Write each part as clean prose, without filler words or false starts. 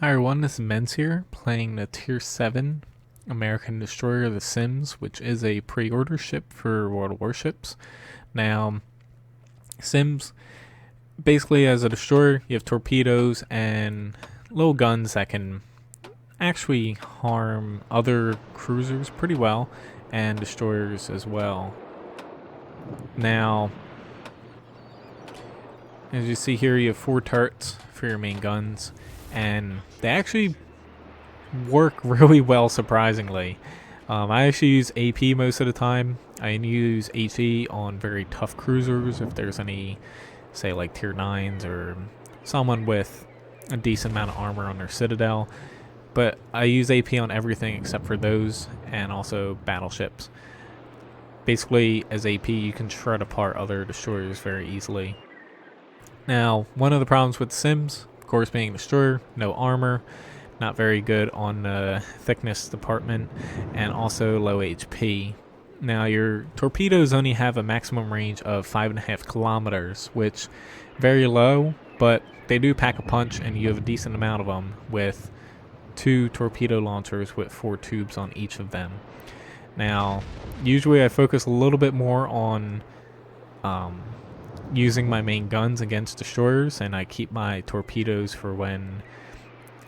Hi everyone, this is Menz here, playing the Tier 7 American Destroyer the Sims, which is a pre-order ship for World of Warships. Now, Sims, basically as a destroyer, you have torpedoes and little guns that can actually harm other cruisers pretty well, and destroyers as well. Now, as you see here, you have 4 turrets for your main guns, and they actually work really well, surprisingly. I actually use AP most of the time. I use HE on very tough cruisers if there's any, say, like tier 9s or someone with a decent amount of armor on their citadel. But I use AP on everything except for those, and also battleships. Basically, as AP, you can shred apart other destroyers very easily. Now, one of the problems with Sims, of course, being a destroyer, no armor, not very good on the thickness department, and also low HP. Now, your torpedoes only have a maximum range of 5.5 kilometers, which very low, but they do pack a punch, and you have a decent amount of them with 2 torpedo launchers with 4 tubes on each of them. Now, usually I focus a little bit more on using my main guns against destroyers, and I keep my torpedoes for when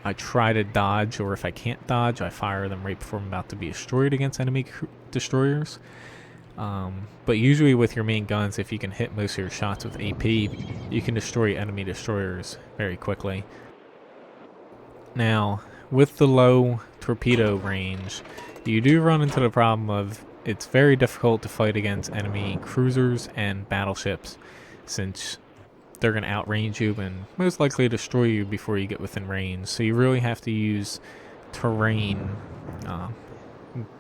I try to dodge, or if I can't dodge, I fire them right before I'm about to be destroyed against enemy destroyers. But usually with your main guns, if you can hit most of your shots with AP, you can destroy enemy destroyers very quickly. Now, with the low torpedo range, you do run into the problem of it's very difficult to fight against enemy cruisers and battleships, since they're going to outrange you and most likely destroy you before you get within range. So you really have to use terrain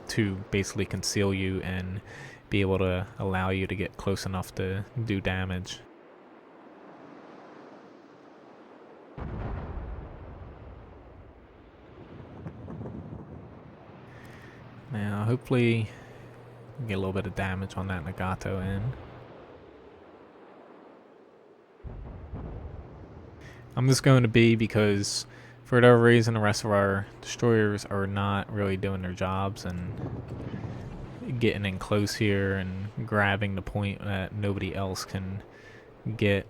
to basically conceal you and be able to allow you to get close enough to do damage. Now, hopefully, get a little bit of damage on that Nagato end. I'm just going to B because, for whatever reason, the rest of our destroyers are not really doing their jobs and getting in close here and grabbing the point that nobody else can get.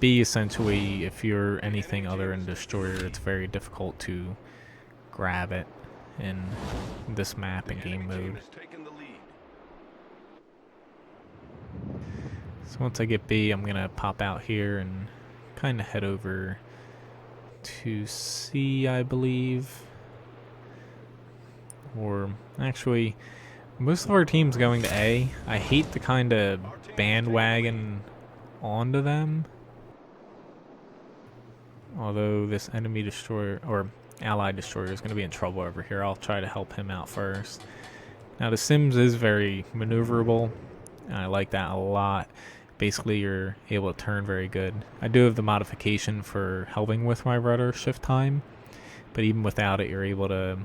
B, essentially, if you're anything other than a destroyer, it's very difficult to grab it in this map and game mode. So once I get B, I'm going to pop out here and kind of head over to C, I believe. Or actually, most of our team's going to A. I hate to kind of bandwagon onto them. Although this enemy destroyer, or allied destroyer, is going to be in trouble over here. I'll try to help him out first. Now, the Sims is very maneuverable. I like that a lot. Basically, you're able to turn very good. I do have the modification for helping with my rudder shift time, but even without it, you're able to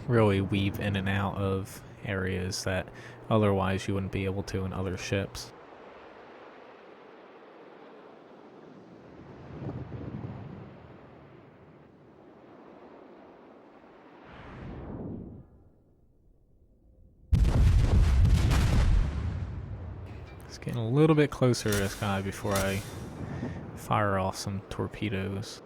really weave in and out of areas that otherwise you wouldn't be able to in other ships. Getting a little bit closer to this guy before I fire off some torpedoes.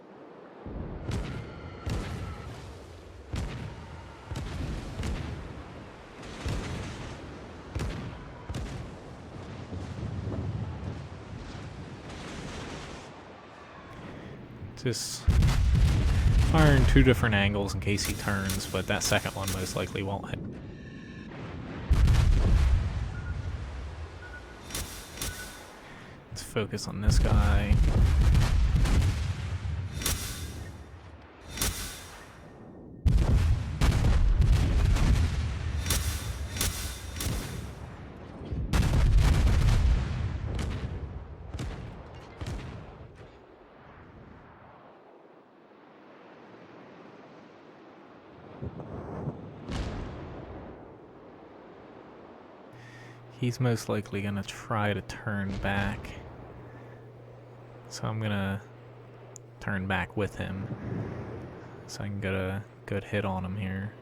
Just firing 2 different angles in case he turns, but that second one most likely won't hit. Focus on this guy. He's most likely going to try to turn back. So I'm gonna turn back with him so I can get a good hit on him here.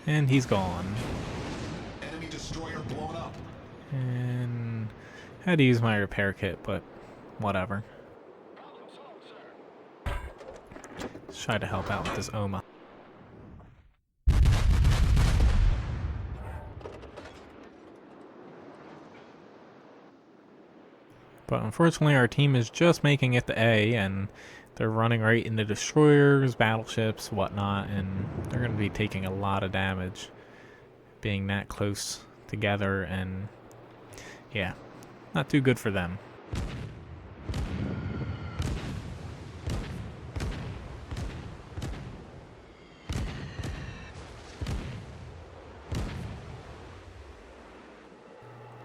And he's gone. Enemy destroyer blown up. And I had to use my repair kit, but whatever. Let's try to help out with this Oma. But unfortunately our team is just making it to A, and they're running right into destroyers, battleships, whatnot, and they're going to be taking a lot of damage being that close together, and yeah, not too good for them.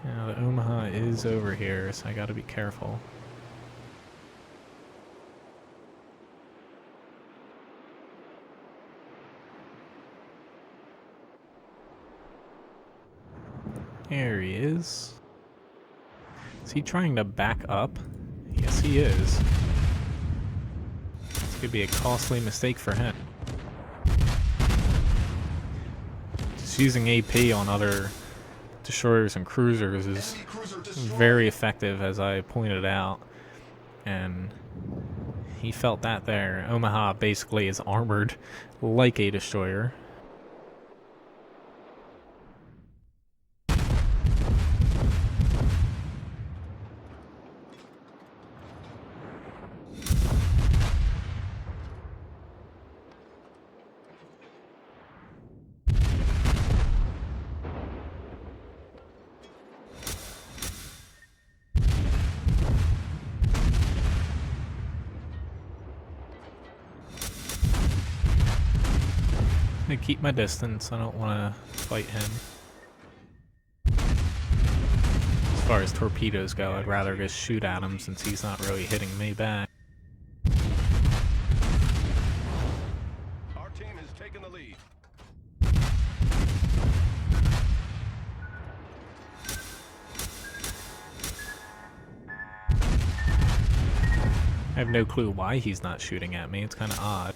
Now the Omaha is over here, so I gotta be careful. There he is. Is he trying to back up? Yes, he is. This could be a costly mistake for him. Just using AP on other destroyers and cruisers is very effective, as I pointed out. And he felt that there. Omaha basically is armored like a destroyer. I keep my distance. I don't want to fight him. As far as torpedoes go, I'd rather just shoot at him since he's not really hitting me back. Our team has taken the lead. I have no clue why he's not shooting at me. It's kind of odd.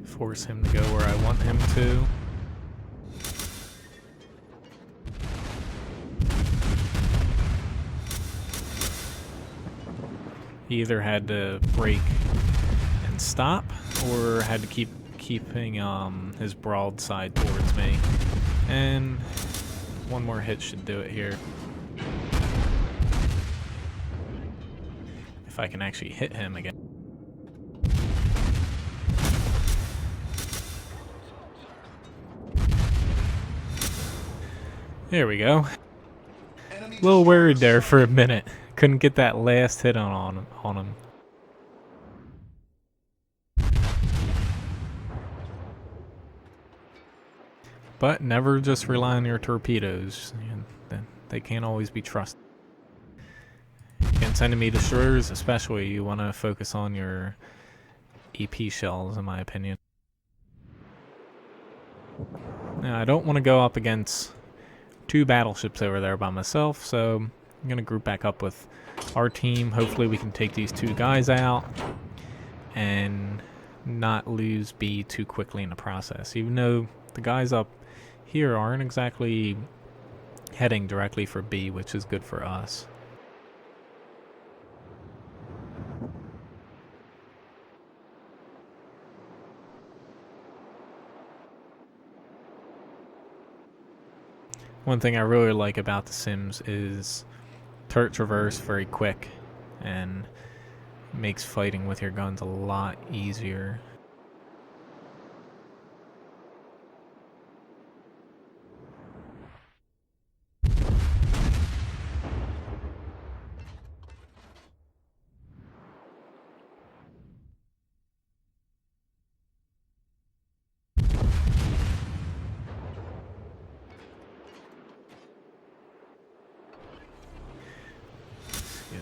Force him to go where I want him to. He either had to break and stop, or had to keep keeping his broadside towards me. And one more hit should do it here. If I can actually hit him again. There we go. A little worried there for a minute. Couldn't get that last hit on him. But never just rely on your torpedoes. They can't always be trusted. Against enemy destroyers especially, you want to focus on your EP shells, in my opinion. Now, I don't want to go up against two battleships over there by myself, so I'm going to group back up with our team. Hopefully we can take these two guys out and not lose B too quickly in the process, even though the guys up here aren't exactly heading directly for B, which is good for us. One thing I really like about The Sims is turret traverse very quick and makes fighting with your guns a lot easier.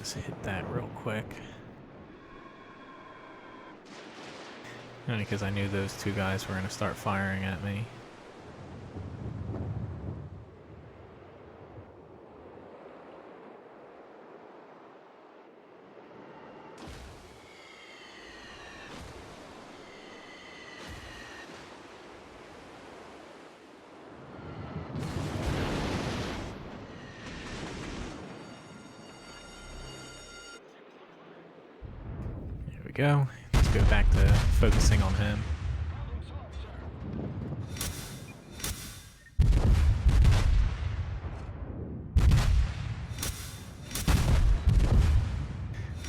Let's hit that real quick. Only because I knew those two guys were going to start firing at me. There we go. Let's go back to focusing on him.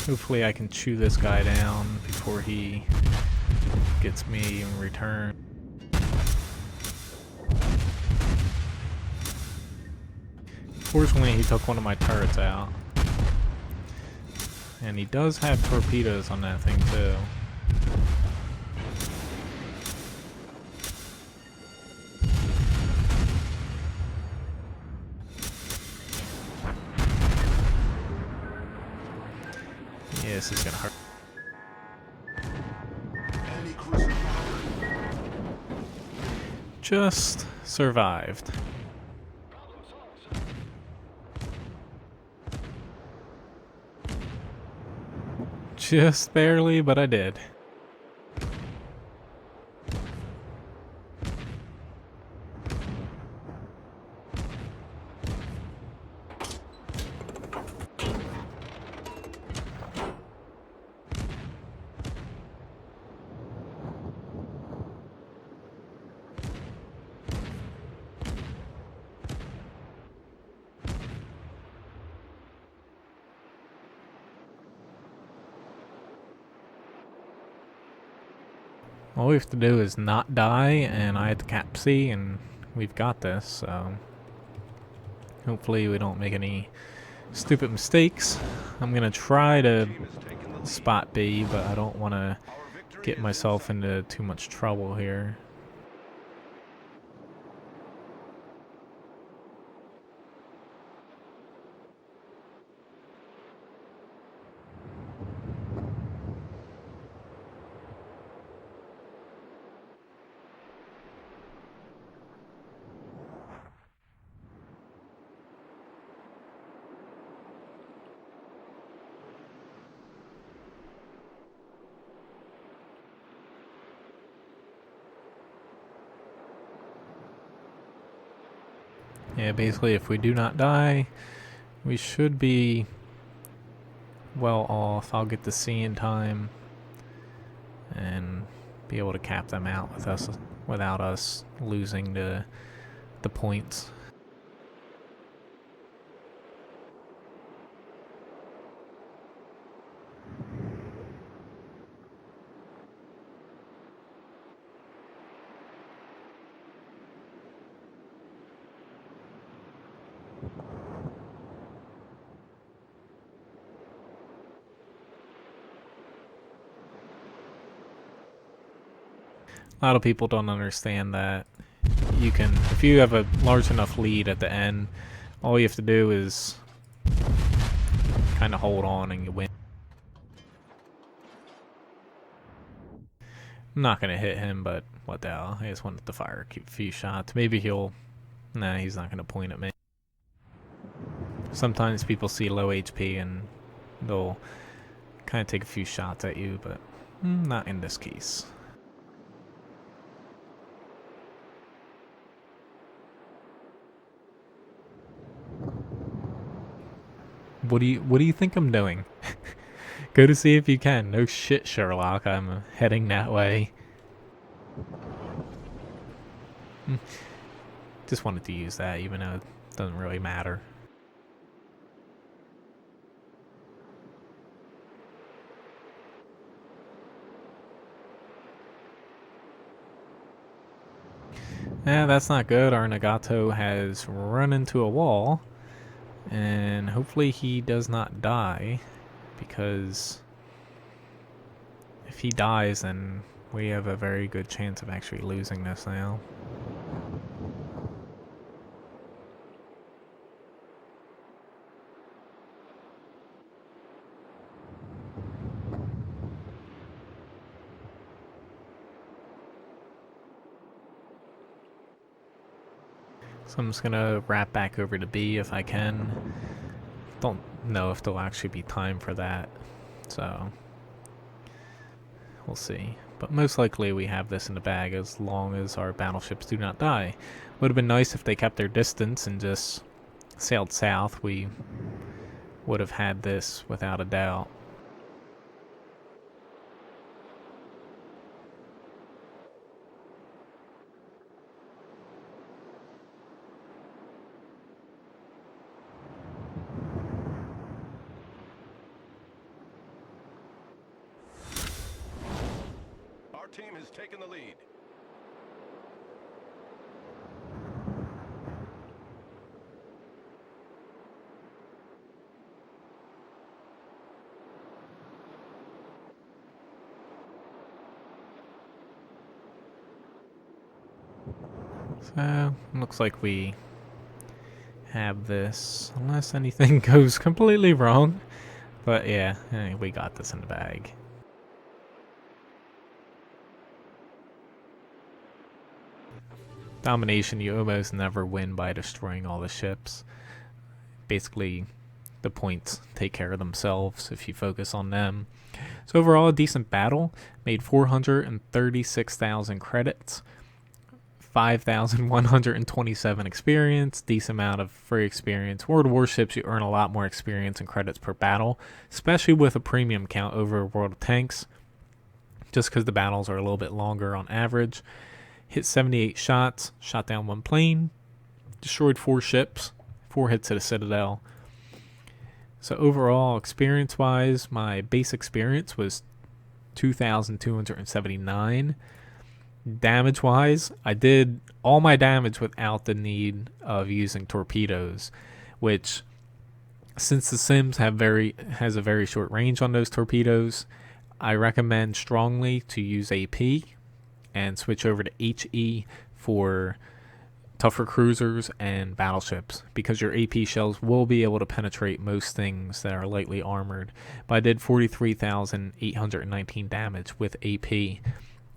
Hopefully I can chew this guy down before he gets me in return. Fortunately, he took one of my turrets out. And he does have torpedoes on that thing too. Yeah, this is gonna hurt. Just survived. Just barely, but I did. All we have to do is not die, and I had to cap C, and we've got this, so hopefully we don't make any stupid mistakes. I'm gonna try to spot B, but I don't want to get myself into too much trouble here. Yeah, basically if we do not die, we should be well off. I'll get the C in time and be able to cap them out with us without us losing the points. A lot of people don't understand that you can, if you have a large enough lead at the end, all you have to do is kind of hold on and you win. I'm not going to hit him, but what the hell. I just wanted to fire a few shots. Maybe he'll... Nah, he's not going to point at me. Sometimes people see low HP and they'll kind of take a few shots at you, but not in this case. What do you think I'm doing? Go to see if you can. No shit, Sherlock. I'm heading that way. Just wanted to use that, even though it doesn't really matter. Yeah, that's not good. Our Nagato has run into a wall. And hopefully he does not die, because if he dies, then we have a very good chance of actually losing this now. So I'm just gonna wrap back over to B if I can. Don't know if there'll actually be time for that, so we'll see. But most likely we have this in the bag as long as our battleships do not die. Would have been nice if they kept their distance and just sailed south. We would have had this without a doubt. Our team has taken the lead. So, looks like we have this, unless anything goes completely wrong. But yeah, we got this in the bag. Domination, you almost never win by destroying all the ships. Basically, the points take care of themselves if you focus on them. So overall, a decent battle. Made 436,000 credits. 5,127 experience, decent amount of free experience. World of Warships, you earn a lot more experience and credits per battle, especially with a premium count over World of Tanks, just because the battles are a little bit longer on average. Hit 78 shots, shot down 1 plane, destroyed 4 ships, 4 hits at a Citadel. So overall, experience-wise, my base experience was 2,279. Damage-wise, I did all my damage without the need of using torpedoes, which, since the Sims has a very short range on those torpedoes, I recommend strongly to use AP and switch over to HE for tougher cruisers and battleships, because your AP shells will be able to penetrate most things that are lightly armored. But I did 43,819 damage with AP.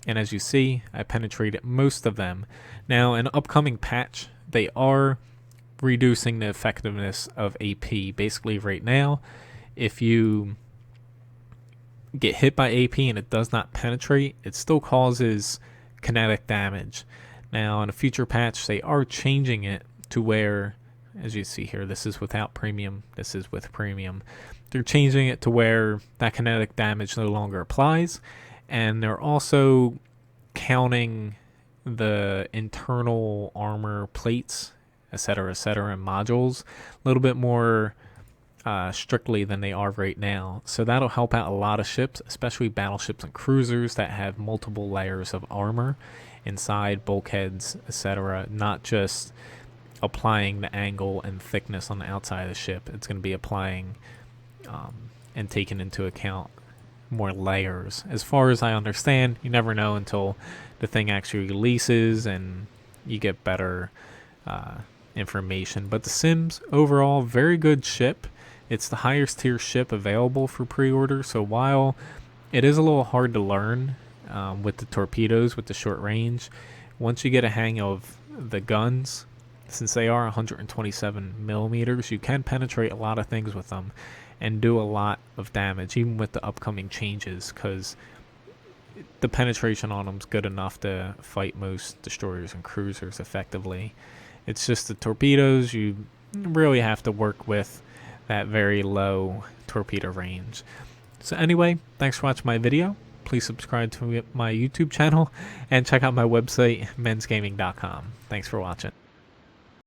And as you see, I penetrated most of them. Now, in an upcoming patch, they are reducing the effectiveness of AP. Basically, right now, if you get hit by AP and it does not penetrate, it still causes kinetic damage. Now, in a future patch, they are changing it to where, as you see here, this is without premium, this is with premium. They're changing it to where that kinetic damage no longer applies. And they're also counting the internal armor plates, etc., and modules a little bit more strictly than they are right now. So that'll help out a lot of ships, especially battleships and cruisers that have multiple layers of armor inside, bulkheads, etc. Not just applying the angle and thickness on the outside of the ship. It's going to be applying and taking into account more layers. As far as I understand, you never know until the thing actually releases and you get better information. But the Sims, overall, very good ship. It's the highest tier ship available for pre-order, so while it is a little hard to learn with the torpedoes, with the short range, once you get a hang of the guns, since they are 127 millimeters, you can penetrate a lot of things with them and do a lot of damage, even with the upcoming changes, because the penetration on them is good enough to fight most destroyers and cruisers effectively. It's just the torpedoes, you really have to work with that very low torpedo range. So anyway, thanks for watching my video. Please subscribe to my YouTube channel and check out my website, menzgaming.com. Thanks for watching.